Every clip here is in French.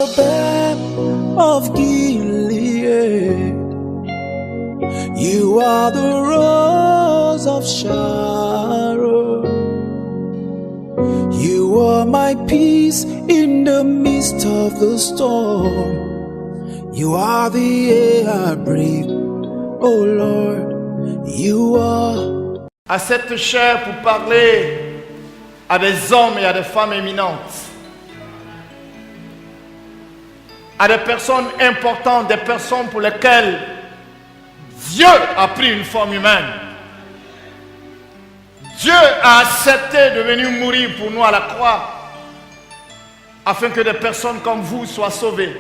Balm of Gilead, you are the rose of Sharon. You are my peace in the midst of the storm. You are the air I breathe, oh Lord, you are. À cette chair pour parler à des hommes et à des femmes éminentes, à des personnes importantes, des personnes pour lesquelles Dieu a pris une forme humaine. Dieu a accepté de venir mourir pour nous à la croix afin que des personnes comme vous soient sauvées.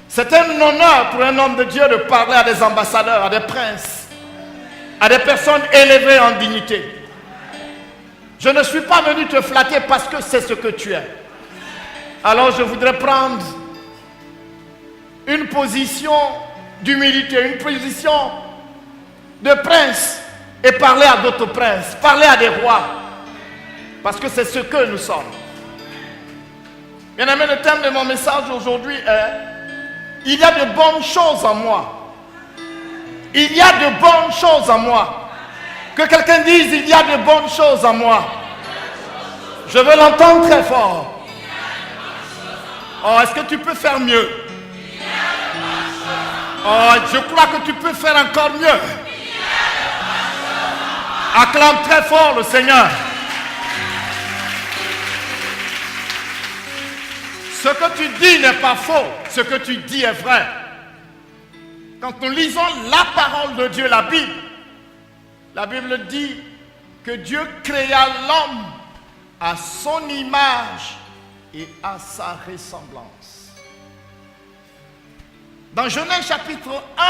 C'est un honneur pour un homme de Dieu de parler à des ambassadeurs, à des princes, à des personnes élevées en dignité. Je ne suis pas venu te flatter parce que c'est ce que tu es. Alors je voudrais prendre une position d'humilité, une position de prince et parler à d'autres princes, parler à des rois, parce que c'est ce que nous sommes. Bien aimé, le thème de mon message aujourd'hui est: il y a de bonnes choses en moi. Il y a de bonnes choses en moi. Que quelqu'un dise: il y a de bonnes choses en moi. Je veux l'entendre très fort. Oh, est-ce que tu peux faire mieux? Oh, je crois que tu peux faire encore mieux. Acclame très fort le Seigneur. Ce que tu dis n'est pas faux. Ce que tu dis est vrai. Quand nous lisons la parole de Dieu, la Bible dit que Dieu créa l'homme à son image et à sa ressemblance. Dans Genèse chapitre 1,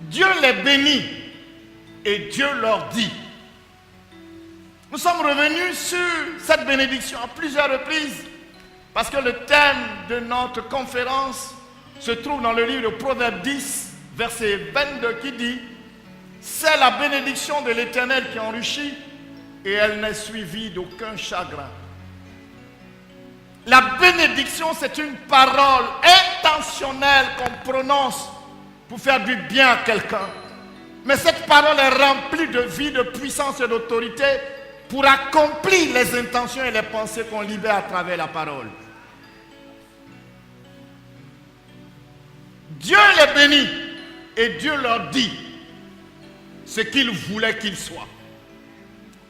Dieu les bénit et Dieu leur dit. Nous sommes revenus sur cette bénédiction à plusieurs reprises parce que le thème de notre conférence se trouve dans le livre de Proverbes 10, verset 22 qui dit: c'est la bénédiction de l'Éternel qui enrichit et elle n'est suivie d'aucun chagrin. La bénédiction, c'est une parole intentionnelle qu'on prononce pour faire du bien à quelqu'un. Mais cette parole est remplie de vie, de puissance et d'autorité pour accomplir les intentions et les pensées qu'on libère à travers la parole. Dieu les bénit et Dieu leur dit ce qu'il voulait qu'ils soient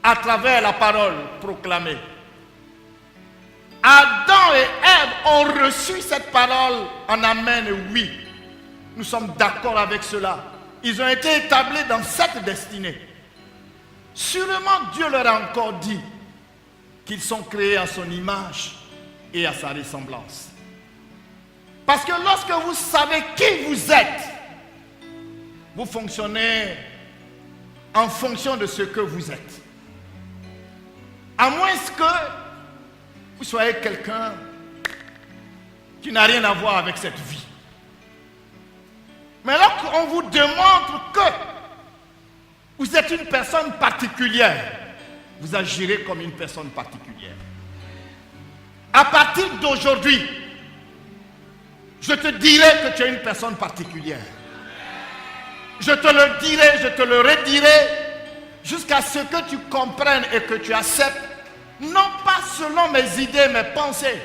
à travers la parole proclamée. Adam et Ève ont reçu cette parole en amen et oui. Nous sommes d'accord avec cela. Ils ont été établis dans cette destinée. Sûrement Dieu leur a encore dit qu'ils sont créés à son image et à sa ressemblance. Parce que lorsque vous savez qui vous êtes, vous fonctionnez en fonction de ce que vous êtes. À moins que vous soyez quelqu'un qui n'a rien à voir avec cette vie. Mais lorsqu'on vous démontre que vous êtes une personne particulière, vous agirez comme une personne particulière. À partir d'aujourd'hui, je te dirai que tu es une personne particulière. Je te le dirai, je te le redirai, jusqu'à ce que tu comprennes et que tu acceptes, non pas selon mes idées, mes pensées,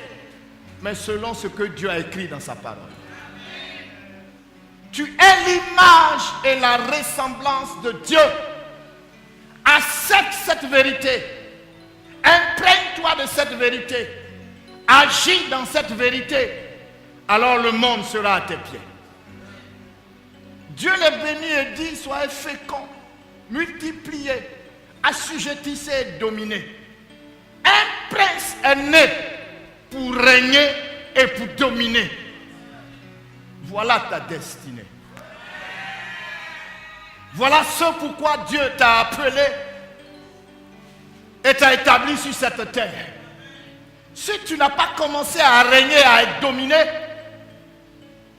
mais selon ce que Dieu a écrit dans sa parole. Tu es l'image et la ressemblance de Dieu. Accepte cette vérité. Imprègne-toi de cette vérité. Agis dans cette vérité. Alors le monde sera à tes pieds. Dieu les bénit et dit: soyez féconds, multipliez, assujettissez et dominez. Un prince est né pour régner et pour dominer. Voilà ta destinée. Voilà ce pourquoi Dieu t'a appelé et t'a établi sur cette terre. Si tu n'as pas commencé à régner, à être dominé,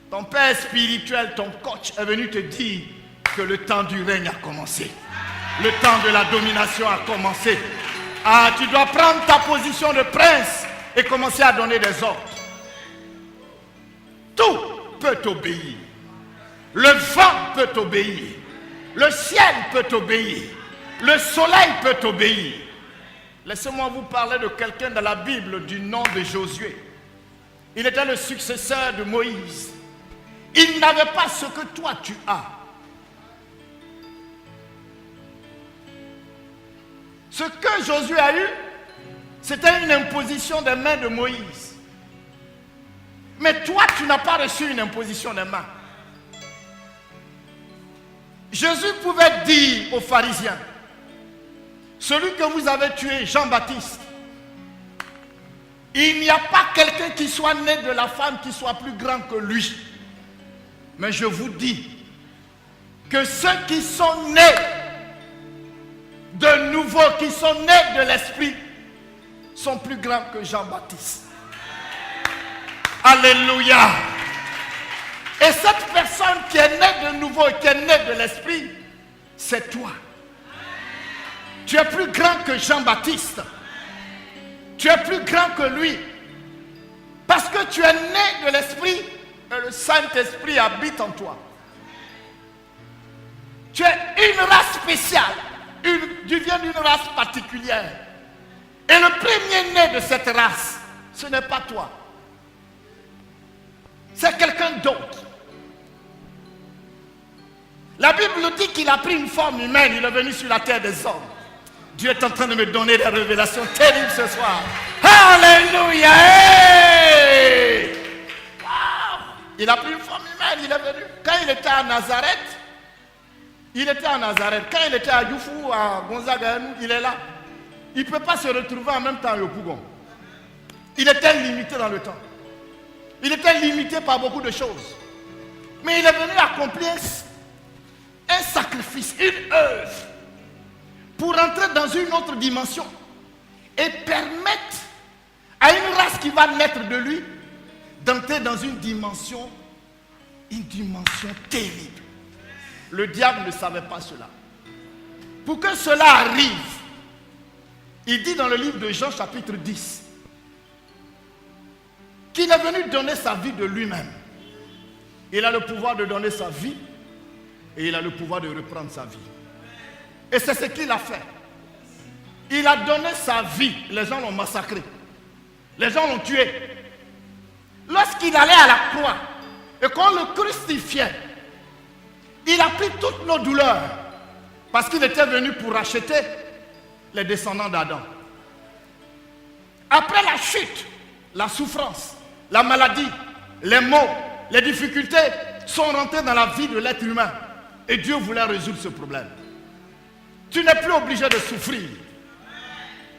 ton père spirituel, ton coach est venu te dire que le temps du règne a commencé. Le temps de la domination a commencé. Ah, tu dois prendre ta position de prince et commencer à donner des ordres. Tout peut t'obéir. Le vent peut t'obéir. Le ciel peut t'obéir. Le soleil peut t'obéir. Laissez-moi vous parler de quelqu'un dans la Bible du nom de Josué. Il était le successeur de Moïse. Il n'avait pas ce que toi tu as. Ce que Josué a eu, c'était une imposition des mains de Moïse. Mais toi, tu n'as pas reçu une imposition des mains. Jésus pouvait dire aux pharisiens, celui que vous avez tué, Jean-Baptiste, il n'y a pas quelqu'un qui soit né de la femme qui soit plus grand que lui. Mais je vous dis que ceux qui sont nés de nouveau, qui sont nés de l'esprit, sont plus grands que Jean-Baptiste. Alléluia. Et cette personne qui est née de nouveau et qui est née de l'esprit, c'est toi. Tu es plus grand que Jean-Baptiste. Tu es plus grand que lui. Parce que tu es né de l'esprit et le Saint-Esprit habite en toi. Tu es une race spéciale. Tu viens d'une race particulière. Et le premier né de cette race, ce n'est pas toi. C'est quelqu'un d'autre. La Bible dit qu'il a pris une forme humaine. Il est venu sur la terre des hommes. Dieu est en train de me donner des révélations terribles ce soir. Alléluia! Hey! Wow! Il a pris une forme humaine. Il est venu. Quand il était à Nazareth, Quand il était à Youfou, à Gonzaga, il est là. Il ne peut pas se retrouver en même temps à Yopougon. Il était limité dans le temps. Il était limité par beaucoup de choses. Mais il est venu accomplir un sacrifice, une œuvre, pour entrer dans une autre dimension et permettre à une race qui va naître de lui d'entrer dans une dimension terrible. Le diable ne savait pas cela. Pour que cela arrive, il dit dans le livre de Jean chapitre 10 qu'il est venu donner sa vie de lui-même. Il a le pouvoir de donner sa vie et il a le pouvoir de reprendre sa vie. Et c'est ce qu'il a fait. Il a donné sa vie. Les gens l'ont massacré. Les gens l'ont tué. Lorsqu'il allait à la croix et qu'on le crucifiait, il a pris toutes nos douleurs parce qu'il était venu pour racheter les descendants d'Adam. Après la chute, la souffrance, la maladie, les maux, les difficultés sont rentrés dans la vie de l'être humain. Et Dieu voulait résoudre ce problème. Tu n'es plus obligé de souffrir.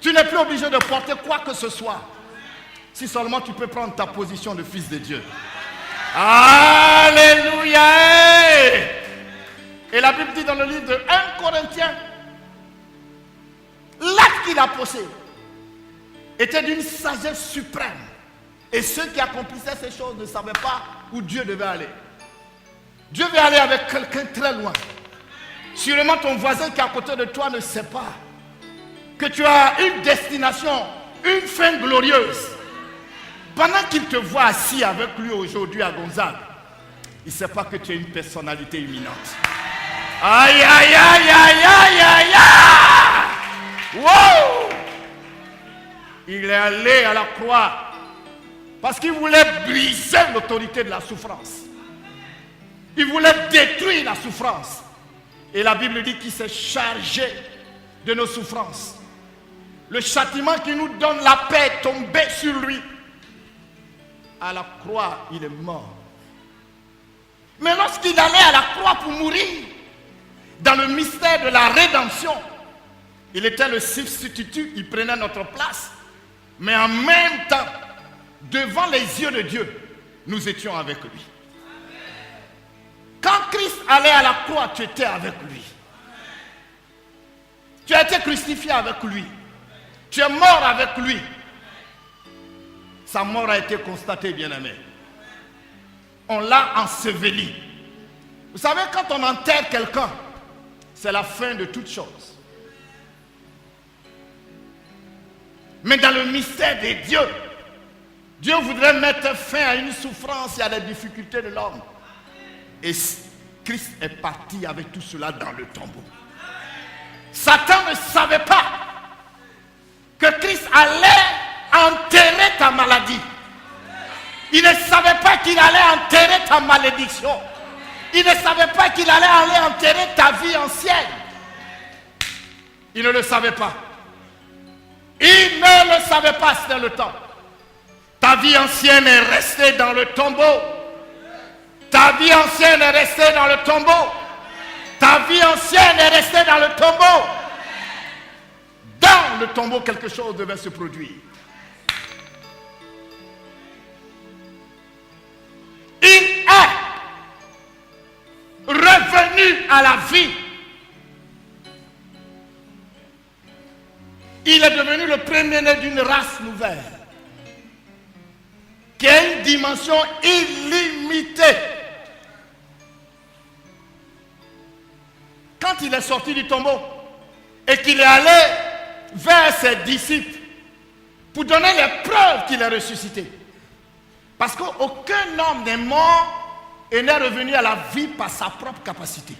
Tu n'es plus obligé de porter quoi que ce soit. Si seulement tu peux prendre ta position de fils de Dieu. Alléluia! Et la Bible dit dans le livre de 1 Corinthiens, l'acte qu'il a posé était d'une sagesse suprême. Et ceux qui accomplissaient ces choses ne savaient pas où Dieu devait aller. Dieu veut aller avec quelqu'un très loin. Sûrement ton voisin qui est à côté de toi ne sait pas que tu as une destination, une fin glorieuse. Pendant qu'il te voit assis avec lui aujourd'hui à Gonzague, il ne sait pas que tu es une personnalité imminente. Aïe, aïe, aïe, aïe, aïe, aïe, aïe! Wow! Il est allé à la croix parce qu'il voulait briser l'autorité de la souffrance. Il voulait détruire la souffrance. Et la Bible dit qu'il s'est chargé de nos souffrances. Le châtiment qui nous donne la paix est tombé sur lui. À la croix, il est mort. Mais lorsqu'il allait à la croix pour mourir, dans le mystère de la rédemption, il était le substitut, il prenait notre place. Mais en même temps, devant les yeux de Dieu, nous étions avec lui. Quand Christ allait à la croix, tu étais avec lui. Tu as été crucifié avec lui. Tu es mort avec lui. Sa mort a été constatée, bien-aimé. On l'a enseveli. Vous savez, quand on enterre quelqu'un, c'est la fin de toute chose. Mais dans le mystère des dieux, Dieu voudrait mettre fin à une souffrance et à des difficultés de l'homme. Et Christ est parti avec tout cela dans le tombeau. Satan ne savait pas que Christ allait enterrer ta maladie. Il ne savait pas qu'il allait enterrer ta malédiction. Il ne savait pas qu'il allait aller enterrer ta vie ancienne. Il ne le savait pas. Il ne le savait pas, c'était le temps. Ta vie ancienne est restée dans le tombeau. Ta vie ancienne est restée dans le tombeau. Ta vie ancienne est restée dans le tombeau. Dans le tombeau, quelque chose devait se produire. Il est revenu à la vie. Il est devenu le premier-né d'une race nouvelle qui a une dimension illimitée. Quand il est sorti du tombeau et qu'il est allé vers ses disciples pour donner les preuves qu'il est ressuscité. Parce qu'aucun homme n'est mort et n'est revenu à la vie par sa propre capacité.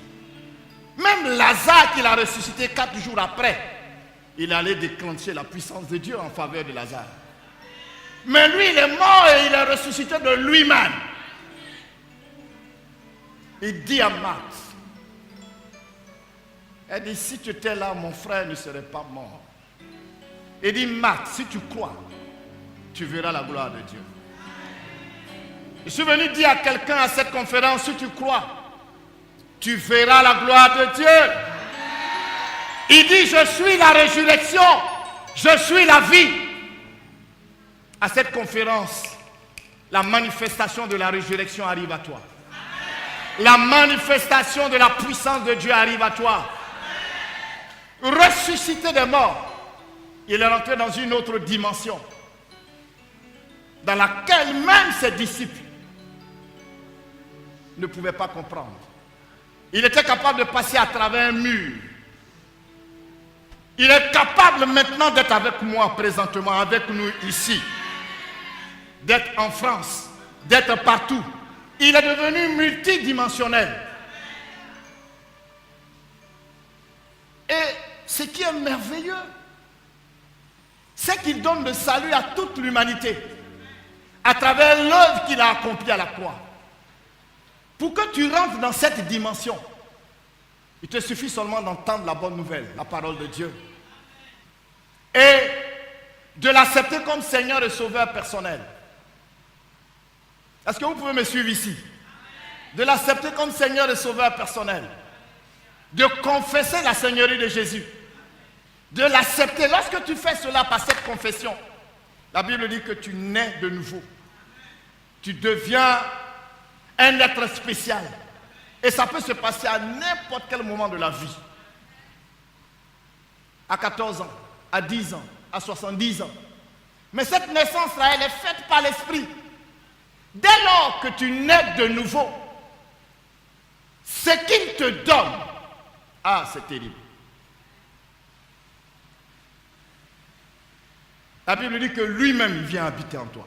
Même Lazare qu'il a ressuscité 4 jours après, il allait déclencher la puissance de Dieu en faveur de Lazare. Mais lui, il est mort et il est ressuscité de lui-même. Il dit à Marthe, elle dit, si tu étais là, mon frère ne serait pas mort. Il dit, Marthe, si tu crois, tu verras la gloire de Dieu. Je suis venu dire à quelqu'un à cette conférence, si tu crois, tu verras la gloire de Dieu. Il dit, je suis la résurrection, je suis la vie. À cette conférence, la manifestation de la résurrection arrive à toi. La manifestation de la puissance de Dieu arrive à toi. Ressuscité des morts, il est rentré dans une autre dimension, dans laquelle même ses disciples ne pouvaient pas comprendre. Il était capable de passer à travers un mur. Il est capable maintenant d'être avec moi présentement, avec nous ici, d'être en France, d'être partout. Il est devenu multidimensionnel. Et ce qui est merveilleux, c'est qu'il donne le salut à toute l'humanité à travers l'œuvre qu'il a accomplie à la croix. Pour que tu rentres dans cette dimension, il te suffit seulement d'entendre la bonne nouvelle, la parole de Dieu, et de l'accepter comme Seigneur et Sauveur personnel. Est-ce que vous pouvez me suivre ici? De l'accepter comme Seigneur et Sauveur personnel. De confesser la Seigneurie de Jésus. De l'accepter. Lorsque tu fais cela par cette confession, la Bible dit que tu nais de nouveau. Tu deviens un être spécial. Et ça peut se passer à n'importe quel moment de la vie. À 14 ans, à 10 ans, à 70 ans. Mais cette naissance-là, elle est faite par l'Esprit. Dès lors que tu nais de nouveau, ce qu'il te donne, ah, c'est terrible. La Bible dit que lui-même vient habiter en toi.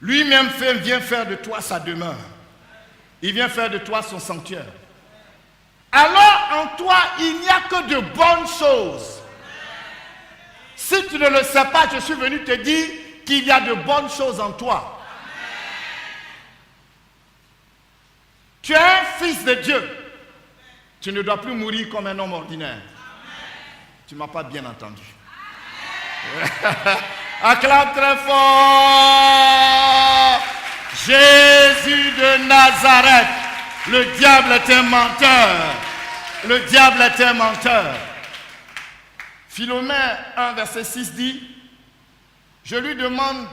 Lui-même vient faire de toi sa demeure. Il vient faire de toi son sanctuaire. Alors en toi, il n'y a que de bonnes choses. Si tu ne le sais pas, je suis venu te dire qu'il y a de bonnes choses en toi. Tu es un fils de Dieu. Tu ne dois plus mourir comme un homme ordinaire. Tu ne m'as pas bien entendu. Acclame très fort. Jésus de Nazareth. Le diable est un menteur. Le diable est un menteur. Philomène 1, verset 6 dit, je lui demande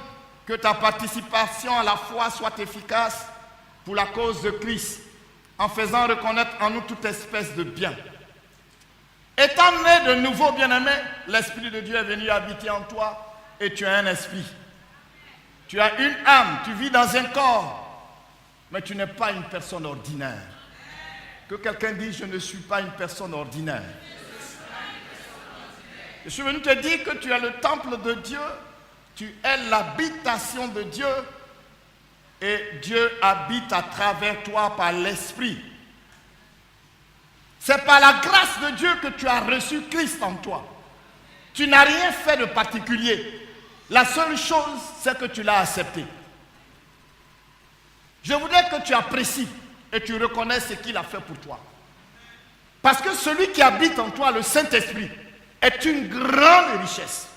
que ta participation à la foi soit efficace pour la cause de Christ, en faisant reconnaître en nous toute espèce de bien. Étant né de nouveau, bien-aimé, l'Esprit de Dieu est venu habiter en toi et tu as un esprit. Tu as une âme, tu vis dans un corps, mais tu n'es pas une personne ordinaire. Que quelqu'un dise, je ne suis pas une personne ordinaire. Je suis venu te dire que tu es le temple de Dieu, tu es l'habitation de Dieu et Dieu habite à travers toi par l'Esprit. C'est par la grâce de Dieu que tu as reçu Christ en toi. Tu n'as rien fait de particulier. La seule chose, c'est que tu l'as accepté. Je voudrais que tu apprécies et tu reconnais ce qu'il a fait pour toi. Parce que celui qui habite en toi, le Saint-Esprit, est une grande richesse.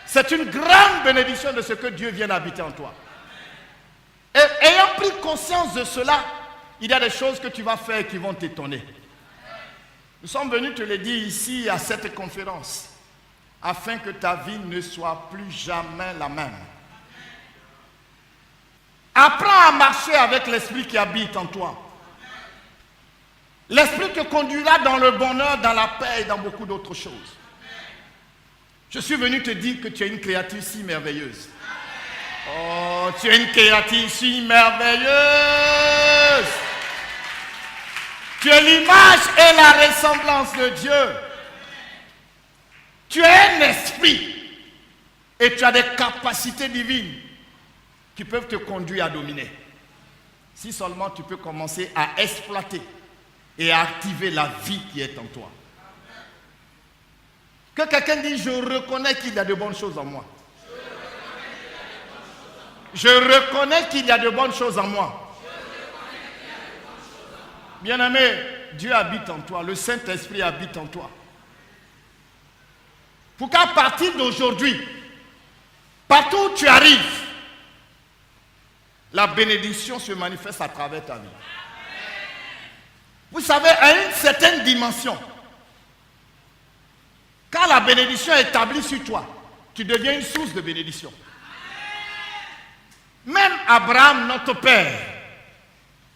C'est une grande bénédiction de ce que Dieu vient d'habiter en toi. Et ayant pris conscience de cela, il y a des choses que tu vas faire qui vont t'étonner. Nous sommes venus te le dire ici à cette conférence, afin que ta vie ne soit plus jamais la même. Apprends à marcher avec l'Esprit qui habite en toi. L'Esprit te conduira dans le bonheur, dans la paix et dans beaucoup d'autres choses. Je suis venu te dire que tu es une créature si merveilleuse. Oh, tu es une créature si merveilleuse. Tu es l'image et la ressemblance de Dieu. Tu es un esprit et tu as des capacités divines qui peuvent te conduire à dominer. Si seulement tu peux commencer à exploiter et à activer la vie qui est en toi. Que quelqu'un dise, je reconnais qu'il y a de bonnes choses en moi. Je reconnais qu'il y a de bonnes choses en moi. Bien-aimé, Dieu habite en toi, le Saint-Esprit habite en toi. Pour qu'à partir d'aujourd'hui, partout où tu arrives, la bénédiction se manifeste à travers ta vie. Vous savez, à une certaine dimension, quand la bénédiction est établie sur toi, tu deviens une source de bénédiction. Même Abraham, notre père,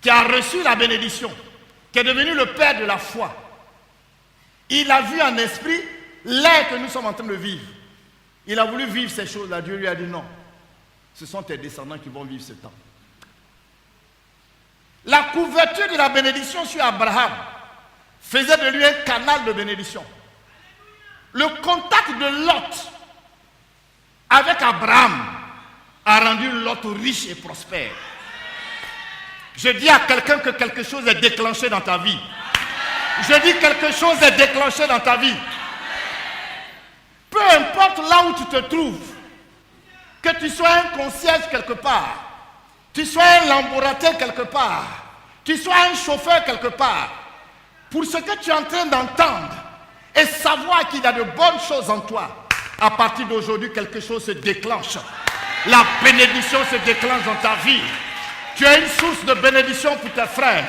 qui a reçu la bénédiction, qui est devenu le père de la foi, il a vu en esprit l'ère que nous sommes en train de vivre. Il a voulu vivre ces choses-là. Dieu lui a dit non. Ce sont tes descendants qui vont vivre ce temps. La couverture de la bénédiction sur Abraham faisait de lui un canal de bénédiction. Le contact de Lot avec Abraham a rendu Lot riche et prospère. Je dis à quelqu'un que quelque chose est déclenché dans ta vie. Je dis quelque chose est déclenché dans ta vie. Peu importe là où tu te trouves, que tu sois un concierge quelque part, tu sois un laboratoire quelque part, tu sois un chauffeur quelque part, pour ce que tu es en train d'entendre et savoir qu'il y a de bonnes choses en toi, à partir d'aujourd'hui, quelque chose se déclenche. La bénédiction se déclenche dans ta vie. Tu es une source de bénédiction pour tes frères,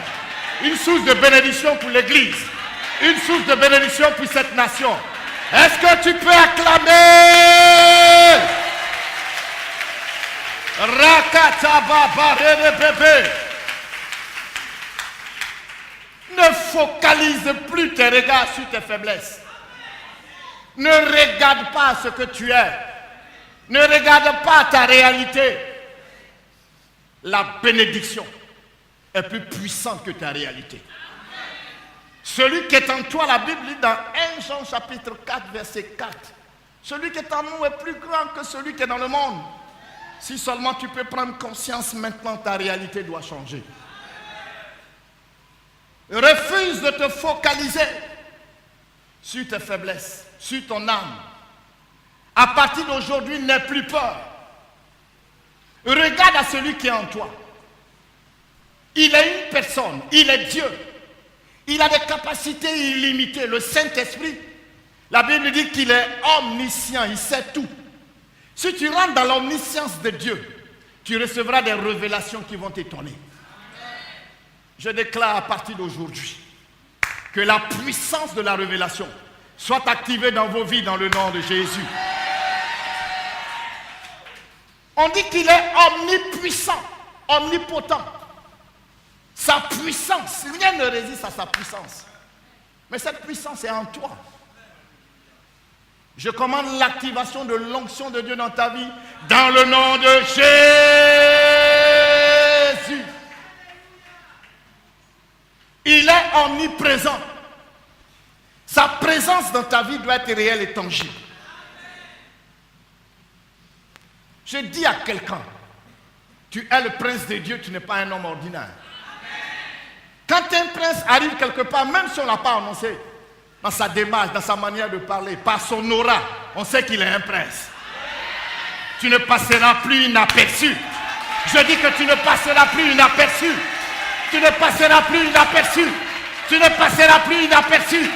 une source de bénédiction pour l'Église, une source de bénédiction pour cette nation. Est-ce que tu peux acclamer? Ne focalise plus tes regards sur tes faiblesses. Ne regarde pas ce que tu es. Ne regarde pas ta réalité. La bénédiction est plus puissante que ta réalité. Celui qui est en toi, la Bible dit dans 1 Jean chapitre 4, verset 4. Celui qui est en nous est plus grand que celui qui est dans le monde. Si seulement tu peux prendre conscience maintenant, ta réalité doit changer. Refuse de te focaliser sur tes faiblesses, sur ton âme. À partir d'aujourd'hui, n'aie plus peur. Regarde à celui qui est en toi. Il est une personne, il est Dieu. Il a des capacités illimitées. Le Saint-Esprit, la Bible dit qu'il est omniscient, il sait tout. Si tu rentres dans l'omniscience de Dieu, tu recevras des révélations qui vont t'étonner. Je déclare à partir d'aujourd'hui que la puissance de la révélation soit activée dans vos vies dans le nom de Jésus. On dit qu'il est omnipuissant, omnipotent. Sa puissance, rien ne résiste à sa puissance. Mais cette puissance est en toi. Je commande l'activation de l'onction de Dieu dans ta vie, dans le nom de Jésus. Il est omniprésent. Sa présence dans ta vie doit être réelle et tangible. Je dis à quelqu'un, tu es le prince de Dieu, tu n'es pas un homme ordinaire. Quand un prince arrive quelque part, même si on ne l'a pas annoncé, dans sa démarche, dans sa manière de parler, par son aura, on sait qu'il est un prince. Tu ne passeras plus inaperçu. Je dis que tu ne passeras plus inaperçu. Tu ne passeras plus inaperçu. Tu ne passeras plus inaperçu.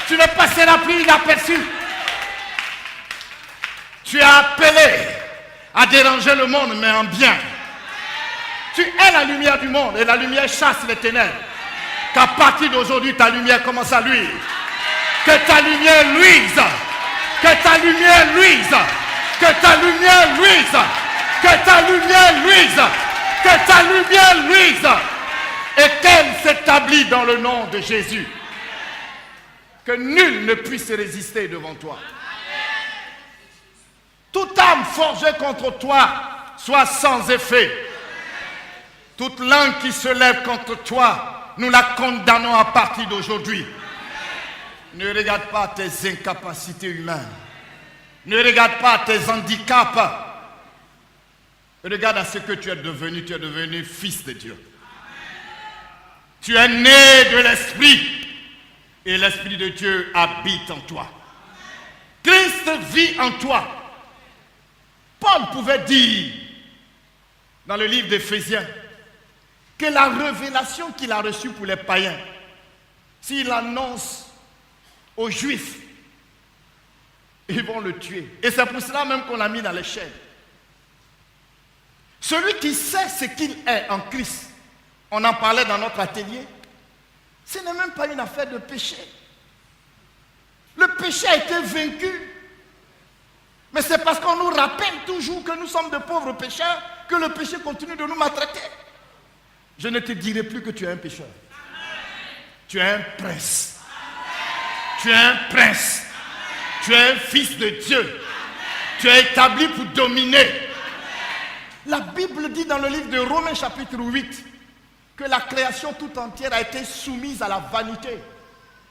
Tu ne passeras plus inaperçu. Tu es appelé à déranger le monde, mais en bien. Tu es la lumière du monde et la lumière chasse les ténèbres. Qu'à partir d'aujourd'hui, ta lumière commence à luire. Que ta lumière luise. Que ta lumière luise. Que ta lumière luise. Que ta lumière luise. Que ta lumière luise. Et qu'elle s'établit dans le nom de Jésus. Que nul ne puisse résister devant toi. Toute âme forgée contre toi soit sans effet. Toute langue qui se lève contre toi, nous la condamnons à partir d'aujourd'hui. Ne regarde pas tes incapacités humaines. Ne regarde pas tes handicaps. Regarde à ce que tu es devenu. Tu es devenu fils de Dieu. Tu es né de l'Esprit. Et l'Esprit de Dieu habite en toi. Christ vit en toi. Paul pouvait dire dans le livre d'Éphésiens que la révélation qu'il a reçue pour les païens, s'il annonce aux Juifs, ils vont le tuer. Et c'est pour cela même qu'on l'a mis dans les chaînes. Celui qui sait ce qu'il est en Christ, on en parlait dans notre atelier, ce n'est même pas une affaire de péché. Le péché a été vaincu. Mais c'est parce qu'on nous rappelle toujours que nous sommes de pauvres pécheurs que le péché continue de nous maltraiter. Je ne te dirai plus que tu es un pécheur. Tu es un prince. Tu es un prince. Tu es un fils de Dieu. Tu es établi pour dominer. La Bible dit dans le livre de Romains chapitre 8 que la création tout entière a été soumise à la vanité.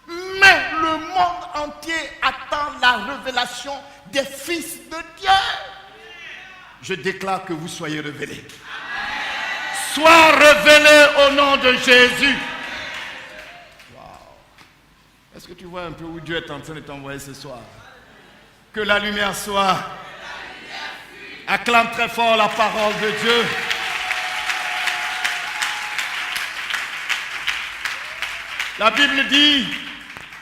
Mais le monde entier attend la révélation des fils de Dieu. Je déclare que vous soyez révélés. Sois révélé au nom de Jésus. Wow. Est-ce que tu vois un peu où Dieu est en train de t'envoyer ce soir? Que la lumière soit. Acclame très fort la parole de Dieu. La Bible dit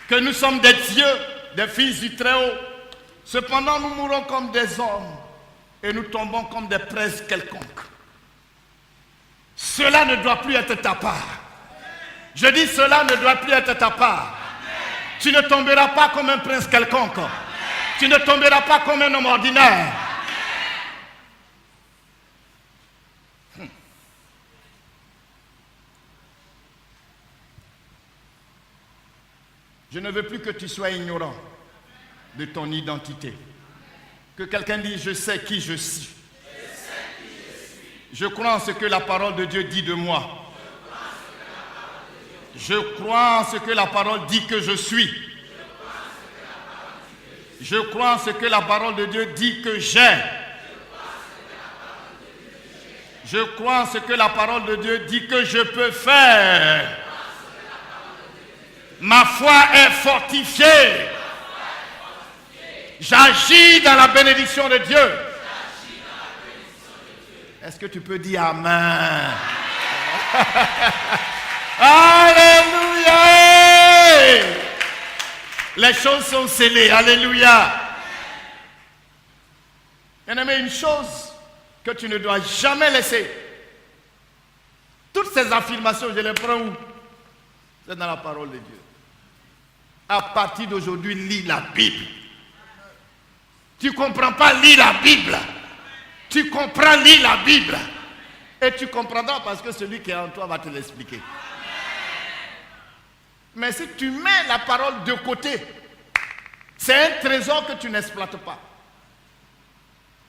que nous sommes des dieux, des fils du Très-Haut. Cependant, nous mourons comme des hommes et nous tombons comme des princes quelconques. Cela ne doit plus être ta part. Je dis cela ne doit plus être ta part. Tu ne tomberas pas comme un prince quelconque. Tu ne tomberas pas comme un homme ordinaire. Je ne veux plus que tu sois ignorant de ton identité. Que quelqu'un dise, je sais qui je suis. Je crois en ce que la parole de Dieu dit de moi. Je crois en ce que la parole dit que je suis. Je crois en ce que la parole de Dieu dit que j'ai. Je crois en ce que la parole de Dieu dit que je peux faire. Ma foi est fortifiée. J'agis dans la bénédiction de Dieu. Est-ce que tu peux dire Amen? Alléluia! Les choses sont scellées. Alléluia! Bien-aimé, une chose que tu ne dois jamais laisser. Toutes ces affirmations, je les prends où? C'est dans la parole de Dieu. À partir d'aujourd'hui, lis la Bible. Tu ne comprends pas, lis la Bible. Tu comprends, lis la Bible. Et tu comprendras parce que celui qui est en toi va te l'expliquer. Mais si tu mets la parole de côté, c'est un trésor que tu n'exploites pas.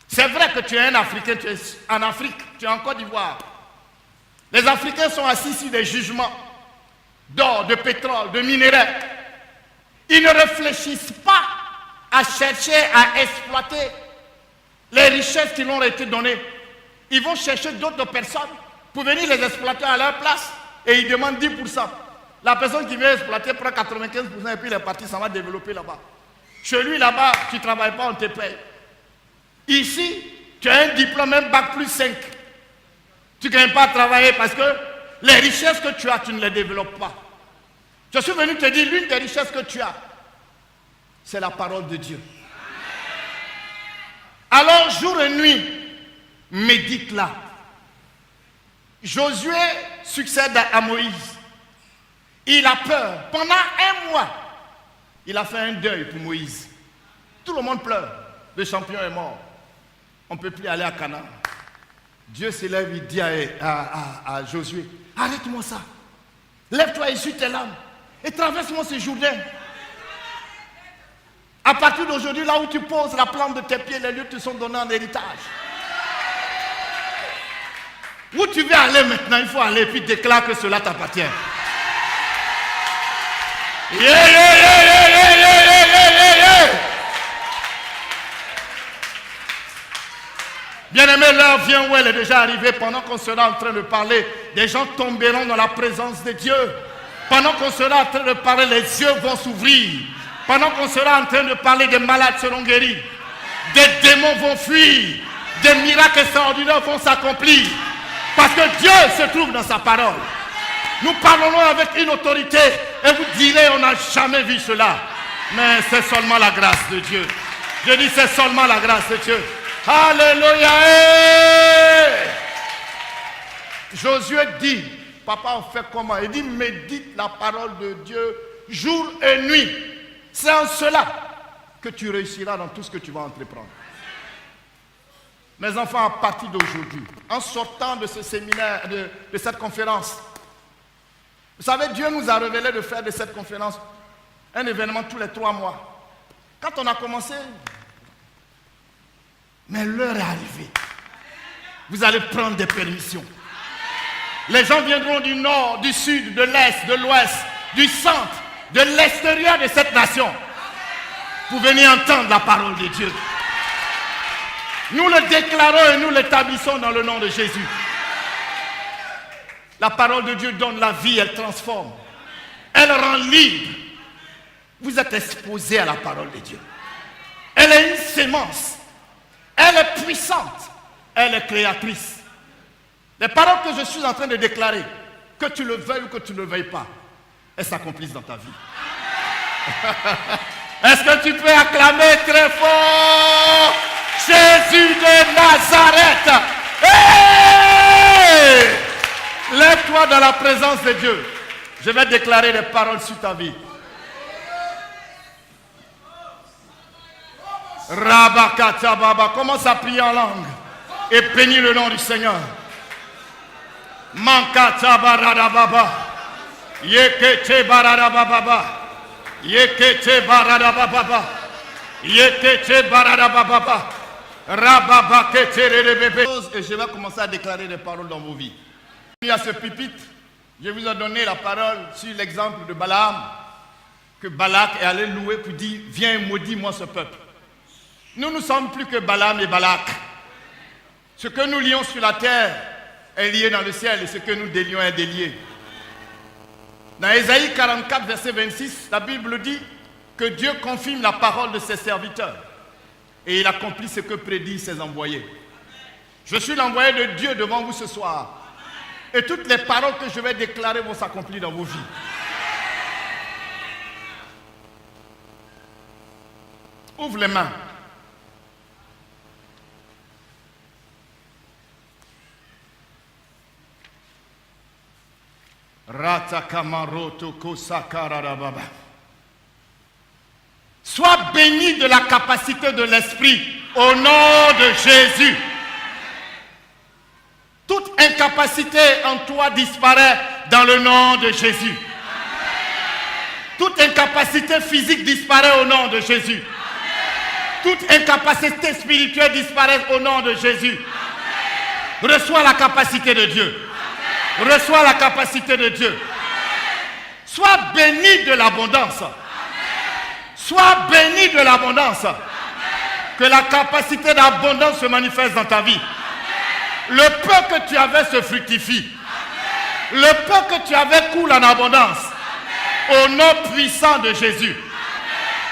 C'est vrai que tu es un Africain, tu es en Afrique, tu es en Côte d'Ivoire. Les Africains sont assis sur des jugements d'or, de pétrole, de minerais. Ils ne réfléchissent pas à chercher à exploiter les richesses qui leur ont été données, ils vont chercher d'autres personnes pour venir les exploiter à leur place et ils demandent 10%. La personne qui vient exploiter prend 95% et puis il est parti, ça va développer là-bas. Chez lui, là-bas, tu ne travailles pas, on te paye. Ici, tu as un diplôme, même bac plus 5. Tu ne gagnes pas à travailler parce que les richesses que tu as, tu ne les développes pas. Je suis venu te dire, l'une des richesses que tu as, c'est la parole de Dieu. Alors, jour et nuit, médite-la. Josué succède à Moïse. Il a peur. Pendant un mois, il a fait un deuil pour Moïse. Tout le monde pleure. Le champion est mort. On ne peut plus aller à Canaan. Dieu s'élève, il dit à Josué, arrête-moi ça. Lève-toi, essuie tes larmes et traverse-moi ce Jourdain. À partir d'aujourd'hui, là où tu poses la plante de tes pieds, les lieux te sont donnés en héritage. Où tu veux aller maintenant, il faut aller et puis déclare que cela t'appartient. Yeah, yeah, yeah, yeah, yeah, yeah, yeah, yeah, yeah. Bien-aimé, l'heure vient où elle est déjà arrivée. Pendant qu'on sera en train de parler, des gens tomberont dans la présence de Dieu. Pendant qu'on sera en train de parler, les yeux vont s'ouvrir. Pendant qu'on sera en train de parler, des malades seront guéris. Des démons vont fuir. Des miracles extraordinaires vont s'accomplir. Parce que Dieu se trouve dans sa parole. Nous parlerons avec une autorité et vous direz, on n'a jamais vu cela. Mais c'est seulement la grâce de Dieu. Je dis, c'est seulement la grâce de Dieu. Alléluia. Josué dit, papa, on fait comment? Il dit, médite la parole de Dieu jour et nuit. C'est en cela que tu réussiras dans tout ce que tu vas entreprendre. Mes enfants, à partir d'aujourd'hui, en sortant de ce séminaire, de cette conférence, vous savez, Dieu nous a révélé de faire de cette conférence un événement tous les 3 mois. Quand on a commencé, mais l'heure est arrivée. Vous allez prendre des permissions. Les gens viendront du nord, du sud, de l'est, de l'ouest, du centre, de l'extérieur de cette nation pour venir entendre la parole de Dieu. Nous le déclarons et nous l'établissons dans le nom de Jésus. La parole de Dieu donne la vie, elle transforme. Elle rend libre. Vous êtes exposés à la parole de Dieu. Elle est une sémence. Elle est puissante. Elle est créatrice. Les paroles que je suis en train de déclarer, que tu le veuilles ou que tu ne le veuilles pas, elles s'accomplissent dans ta vie. Est-ce que tu peux acclamer très fort Jésus de Nazareth? Hey! Lève-toi dans la présence de Dieu. Je vais déclarer des paroles sur ta vie. Rabakata Baba, commence à prier en langue et bénis le nom du Seigneur. Mankata Barada Baba, Yekete Barada Baba, Yekete Barada Baba, Yekete Barada Baba, Rababa Kete Bébé. Et je vais commencer à déclarer des paroles dans vos vies. À ce pupitre, je vous ai donné la parole sur l'exemple de Balaam, que Balak est allé louer pour dire, viens et maudis-moi ce peuple. Nous ne sommes plus que Balaam et Balak. Ce que nous lions sur la terre est lié dans le ciel et ce que nous délions est délié. Dans Ésaïe 44, verset 26, la Bible dit que Dieu confirme la parole de ses serviteurs et il accomplit ce que prédisent ses envoyés. Je suis l'envoyé de Dieu devant vous ce soir. Et toutes les paroles que je vais déclarer vont s'accomplir dans vos vies. Ouvre les mains. Sois béni de la capacité de l'Esprit au nom de Jésus. Toute incapacité en toi disparaît dans le nom de Jésus. Toute incapacité physique disparaît au nom de Jésus. Toute incapacité spirituelle disparaît au nom de Jésus. Reçois la capacité de Dieu. Reçois la capacité de Dieu. Sois béni de l'abondance. Sois béni de l'abondance. Que la capacité d'abondance se manifeste dans ta vie. Le peu que tu avais se fructifie. Le peu que tu avais coule en abondance. Au nom puissant de Jésus.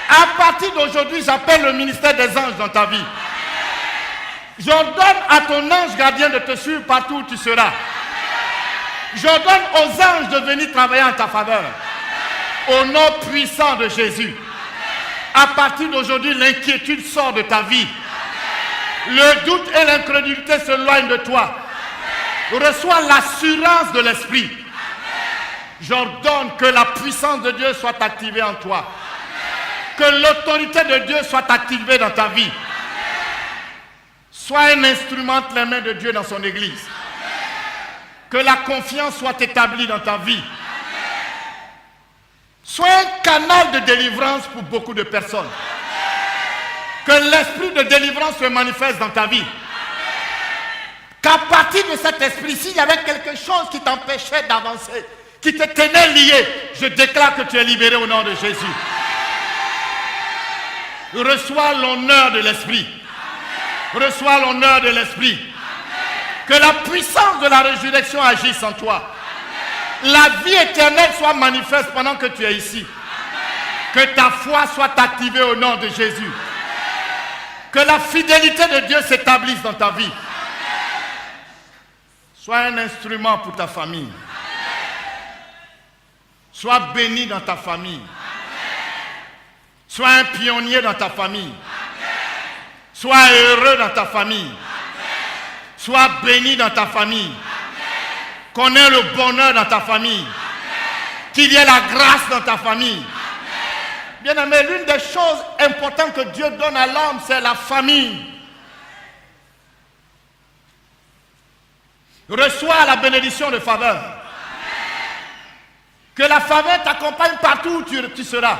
À partir d'aujourd'hui, j'appelle le ministère des anges dans ta vie. J'ordonne à ton ange gardien de te suivre partout où tu seras. J'ordonne aux anges de venir travailler en ta faveur. Au nom puissant de Jésus. À partir d'aujourd'hui, l'inquiétude sort de ta vie. Le doute et l'incrédulité s'éloignent de toi. Reçois l'assurance de l'esprit. J'ordonne que la puissance de Dieu soit activée en toi. Que l'autorité de Dieu soit activée dans ta vie. Sois un instrument entre les mains de Dieu dans son église. Que la confiance soit établie dans ta vie. Sois un canal de délivrance pour beaucoup de personnes. Que l'esprit de délivrance se manifeste dans ta vie. Qu'à partir de cet esprit-ci, il y avait quelque chose qui t'empêchait d'avancer, qui te tenait lié. Je déclare que tu es libéré au nom de Jésus. Reçois l'honneur de l'esprit. Reçois l'honneur de l'esprit. Que la puissance de la résurrection agisse en toi. La vie éternelle soit manifeste pendant que tu es ici. Que ta foi soit activée au nom de Jésus. Que la fidélité de Dieu s'établisse dans ta vie. Sois un instrument pour ta famille. Sois béni dans ta famille. Sois un pionnier dans ta famille. Sois heureux dans ta famille. Sois béni dans ta famille. Connais le bonheur dans ta famille. Qu'il y ait la grâce dans ta famille. Bien-aimé, l'une des choses importantes que Dieu donne à l'homme, c'est la famille. Reçois la bénédiction de faveur. Que la faveur t'accompagne partout où tu seras.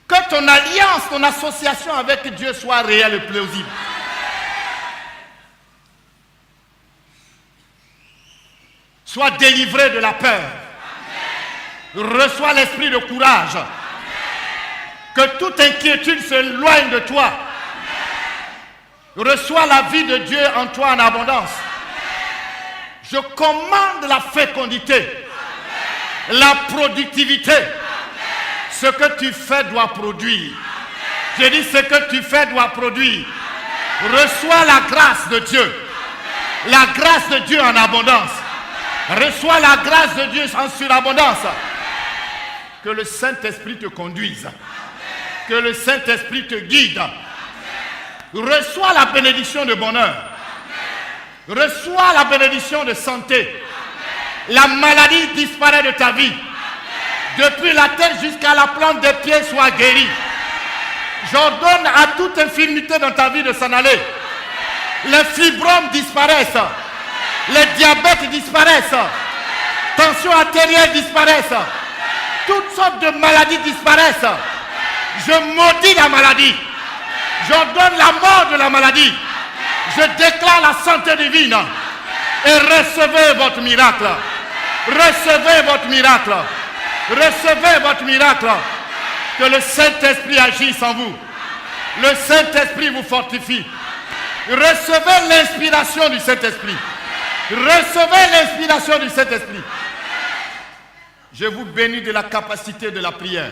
Que ton alliance, ton association avec Dieu soit réelle et plausible. Sois délivré de la peur. Reçois l'esprit de courage. Que toute inquiétude s'éloigne de toi. Reçois la vie de Dieu en toi en abondance. Je commande la fécondité, la productivité. Ce que tu fais doit produire. Je dis ce que tu fais doit produire. Reçois la grâce de Dieu. La grâce de Dieu en abondance. Reçois la grâce de Dieu en surabondance. Que le Saint-Esprit te conduise. Que le Saint-Esprit te guide. Reçois la bénédiction de bonheur. Reçois la bénédiction de santé. La maladie disparaît de ta vie. Depuis la tête jusqu'à la plante des pieds, sois guéri. J'ordonne à toute infirmité dans ta vie de s'en aller. Les fibromes disparaissent. Les diabètes disparaissent. Tension artérielle disparaissent. Toutes sortes de maladies disparaissent. Je maudis la maladie. J'ordonne la mort de la maladie. Je déclare la santé divine. Et recevez votre miracle. Recevez votre miracle. Recevez votre miracle. Que le Saint-Esprit agisse en vous. Le Saint-Esprit vous fortifie. Recevez l'inspiration du Saint-Esprit. Recevez l'inspiration du Saint-Esprit. Je vous bénis de la capacité de la prière.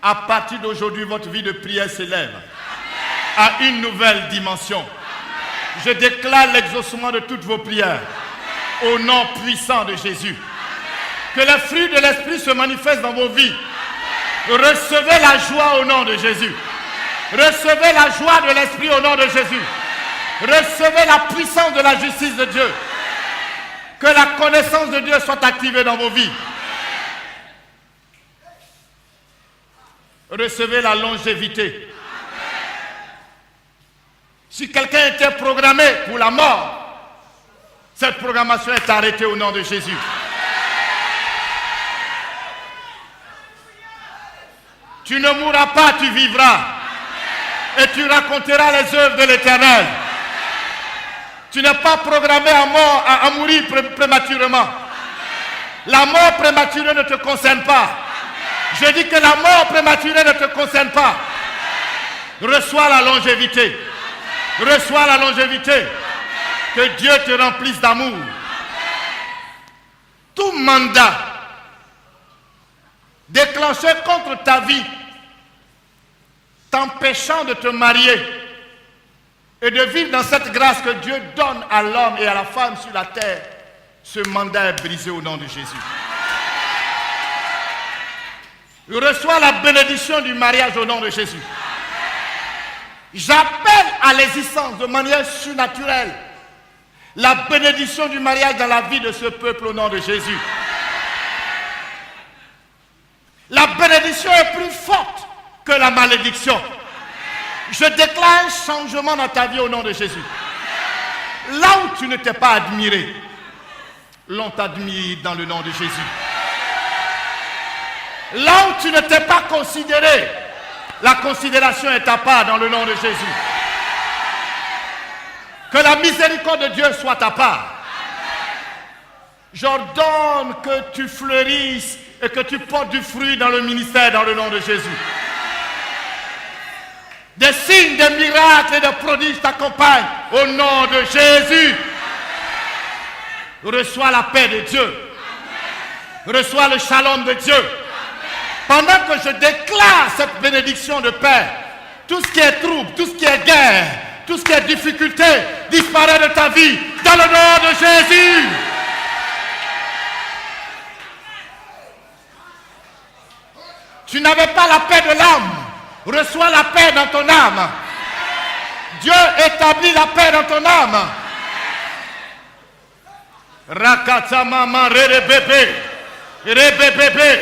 À partir d'aujourd'hui, votre vie de prière s'élève à une nouvelle dimension. Je déclare l'exaucement de toutes vos prières au nom puissant de Jésus. Que les fruits de l'Esprit se manifestent dans vos vies. Recevez la joie au nom de Jésus. Recevez la joie de l'Esprit au nom de Jésus. Recevez la puissance de la justice de Dieu. Que la connaissance de Dieu soit activée dans vos vies. Recevez la longévité. Si quelqu'un était programmé pour la mort, cette programmation est arrêtée au nom de Jésus. Tu ne mourras pas, tu vivras. Et tu raconteras les œuvres de l'Éternel. Tu n'es pas programmé à mourir prématurément. La mort prématurée ne te concerne pas. Je dis que la mort prématurée ne te concerne pas. Reçois la longévité. Reçois la longévité. Que Dieu te remplisse d'amour. Tout mandat déclenché contre ta vie, t'empêchant de te marier et de vivre dans cette grâce que Dieu donne à l'homme et à la femme sur la terre, ce mandat est brisé au nom de Jésus. Reçois la bénédiction du mariage au nom de Jésus. J'appelle à l'existence de manière surnaturelle la bénédiction du mariage dans la vie de ce peuple au nom de Jésus. La bénédiction est plus forte que la malédiction. Je déclare un changement dans ta vie au nom de Jésus. Là où tu ne t'es pas admiré, l'on t'admire dans le nom de Jésus. Là où tu ne t'es pas considéré, la considération est à part dans le nom de Jésus. Que la miséricorde de Dieu soit ta part. J'ordonne que tu fleurisses et que tu portes du fruit dans le ministère dans le nom de Jésus. Des signes, des miracles et des prodiges t'accompagnent au nom de Jésus. Reçois la paix de Dieu. Reçois le shalom de Dieu. Pendant que je déclare cette bénédiction de paix, tout ce qui est trouble, tout ce qui est guerre, tout ce qui est difficulté disparaît de ta vie dans le nom de Jésus. Tu n'avais pas la paix de l'âme. Reçois la paix dans ton âme. Dieu établit la paix dans ton âme. Rakatamama rebebe. Rebebebe.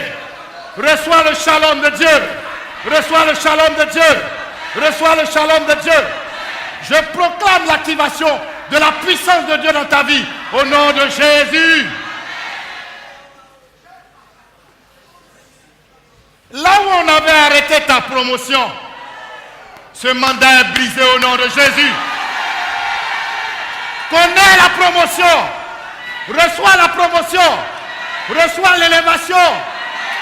Reçois le shalom de Dieu. Reçois le shalom de Dieu. Reçois le shalom de Dieu. Je proclame l'activation de la puissance de Dieu dans ta vie. Au nom de Jésus. Là où on avait arrêté ta promotion, ce mandat est brisé au nom de Jésus. Connais la promotion. Reçois la promotion. Reçois l'élévation.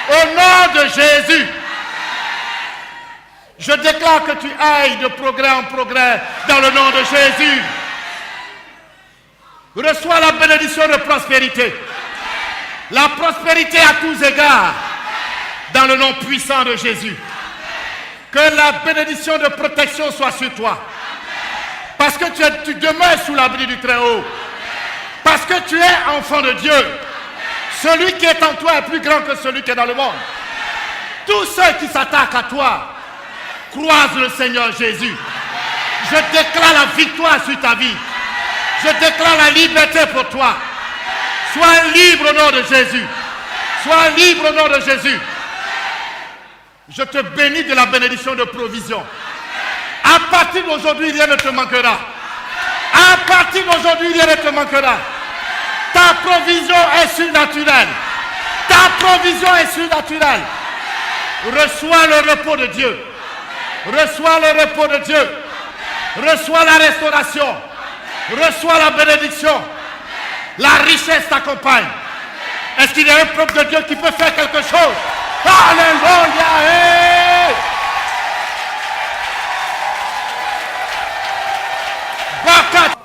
Au nom de Jésus. Je déclare que tu ailles de progrès en progrès dans le nom de Jésus. Reçois la bénédiction de prospérité. La prospérité à tous égards. Dans le nom puissant de Jésus. Que la bénédiction de protection soit sur toi. Parce que tu demeures sous l'abri du Très-Haut. Parce que tu es enfant de Dieu. Celui qui est en toi est plus grand que celui qui est dans le monde. Tous ceux qui s'attaquent à toi croisent le Seigneur Jésus. Je déclare la victoire sur ta vie. Je déclare la liberté pour toi. Sois libre au nom de Jésus. Sois libre au nom de Jésus. Je te bénis de la bénédiction de provision. À partir d'aujourd'hui, rien ne te manquera. À partir d'aujourd'hui, rien ne te manquera. Ta provision est surnaturelle. Ta provision est surnaturelle. Reçois le repos de Dieu. Reçois le repos de Dieu. Reçois la restauration. Reçois la bénédiction. La richesse t'accompagne. Est-ce qu'il y a un peuple de Dieu qui peut faire quelque chose? Alléluia! Hey! Baka